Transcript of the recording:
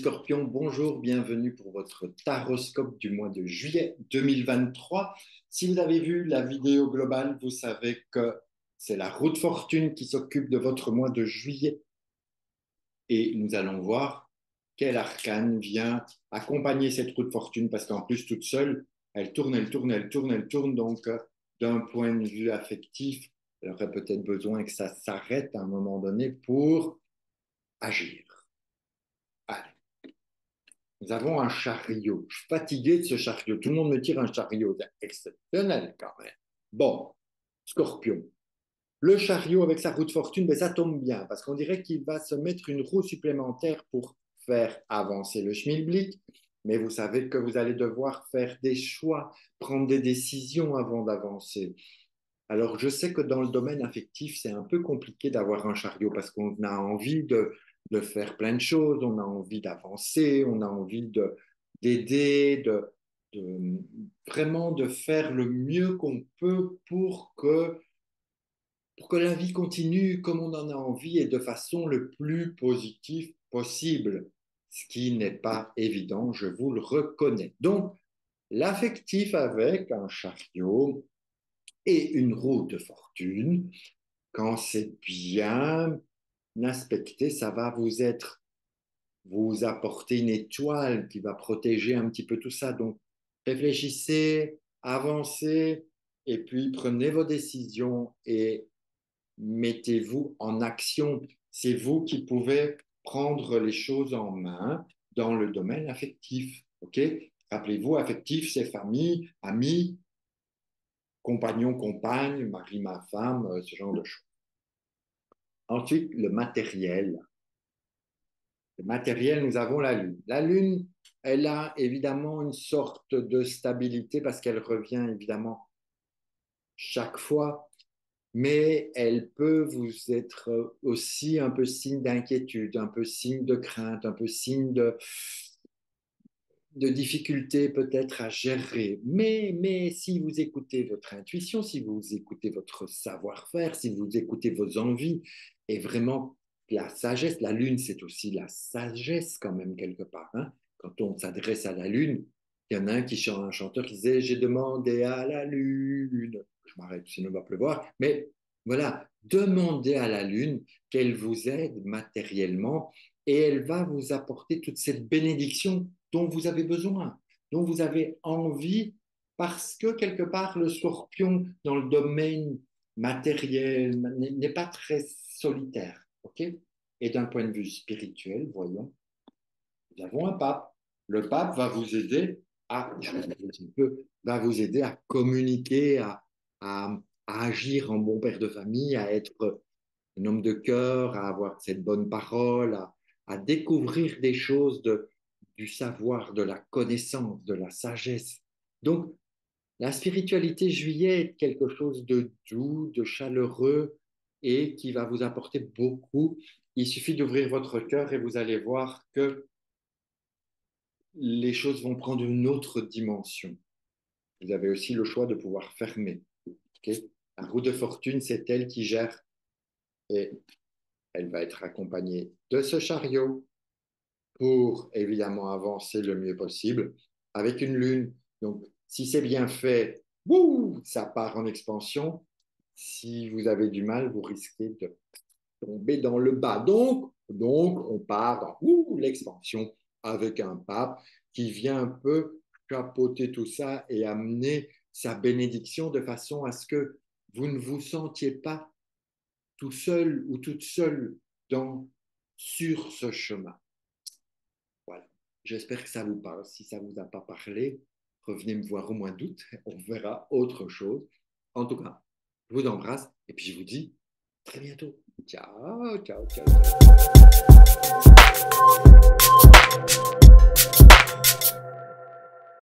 Scorpions, bonjour, bienvenue pour votre taroscope du mois de juillet 2023. Si vous avez vu la vidéo globale, vous savez que c'est la roue de fortune qui s'occupe de votre mois de juillet. Et nous allons voir quel arcane vient accompagner cette roue de fortune, parce qu'en plus, toute seule, elle tourne, elle tourne, elle tourne, elle tourne. Donc, d'un point de vue affectif, elle aurait peut-être besoin que ça s'arrête à un moment donné pour agir. Allez. Nous avons un chariot. Je suis fatigué de ce chariot. Tout le monde me tire un chariot. C'est exceptionnel quand même. Bon, Scorpion. Le chariot avec sa roue de fortune, ben, ça tombe bien parce qu'on dirait qu'il va se mettre une roue supplémentaire pour faire avancer le schmilblick. Mais vous savez que vous allez devoir faire des choix, prendre des décisions avant d'avancer. Alors, je sais que dans le domaine affectif, c'est un peu compliqué d'avoir un chariot parce qu'on a envie de faire plein de choses, on a envie d'avancer, on a envie d'aider, de vraiment de faire le mieux qu'on peut pour que la vie continue comme on en a envie et de façon le plus positive possible, ce qui n'est pas évident, je vous le reconnais. Donc, l'affectif avec un chariot et une roue de fortune, quand c'est bien aspecté, ça va vous apporter une étoile qui va protéger un petit peu tout ça. Donc, réfléchissez, avancez, et puis prenez vos décisions et mettez-vous en action. C'est vous qui pouvez prendre les choses en main dans le domaine affectif. OK? Rappelez-vous, affectif, c'est famille, amis, compagnon, compagne, mari, ma femme, ce genre de choses. Ensuite, le matériel. Le matériel, nous avons la Lune. La Lune, elle a évidemment une sorte de stabilité parce qu'elle revient évidemment chaque fois, mais elle peut vous être aussi un peu signe d'inquiétude, un peu signe de crainte, un peu signe de difficulté peut-être à gérer. Mais si vous écoutez votre intuition, si vous écoutez votre savoir-faire, si vous écoutez vos envies, et vraiment la sagesse, la lune, c'est aussi la sagesse quand même quelque part. Hein. Quand on s'adresse à la lune, il y en a un qui chante, un chanteur qui disait « J'ai demandé à la lune ». Je m'arrête, sinon il va pleuvoir. Mais voilà, demandez à la lune qu'elle vous aide matériellement et elle va vous apporter toute cette bénédiction dont vous avez besoin, dont vous avez envie, parce que quelque part, le scorpion, dans le domaine matériel, n'est pas très solitaire. Okay. Et d'un point de vue spirituel, voyons, nous avons un pape. Le pape va vous aider va vous aider à communiquer, à agir en bon père de famille, à être un homme de cœur, à avoir cette bonne parole, à découvrir des choses du savoir, de la connaissance, de la sagesse. Donc, la spiritualité juillet est quelque chose de doux, de chaleureux et qui va vous apporter beaucoup. Il suffit d'ouvrir votre cœur et vous allez voir que les choses vont prendre une autre dimension. Vous avez aussi le choix de pouvoir fermer. Okay. La roue de fortune, c'est elle qui gère et elle va être accompagnée de ce chariot pour évidemment avancer le mieux possible avec une lune. Donc, si c'est bien fait, ça part en expansion. Si vous avez du mal, vous risquez de tomber dans le bas. Donc on part dans l'expansion avec un pape qui vient un peu chapeauter tout ça et amener sa bénédiction de façon à ce que vous ne vous sentiez pas tout seul ou toute seule sur ce chemin. Voilà. J'espère que ça vous parle. Si ça ne vous a pas parlé, revenez me voir au mois d'août. On verra autre chose. En tout cas, je vous embrasse et puis je vous dis à très bientôt. Ciao, ciao, ciao, ciao.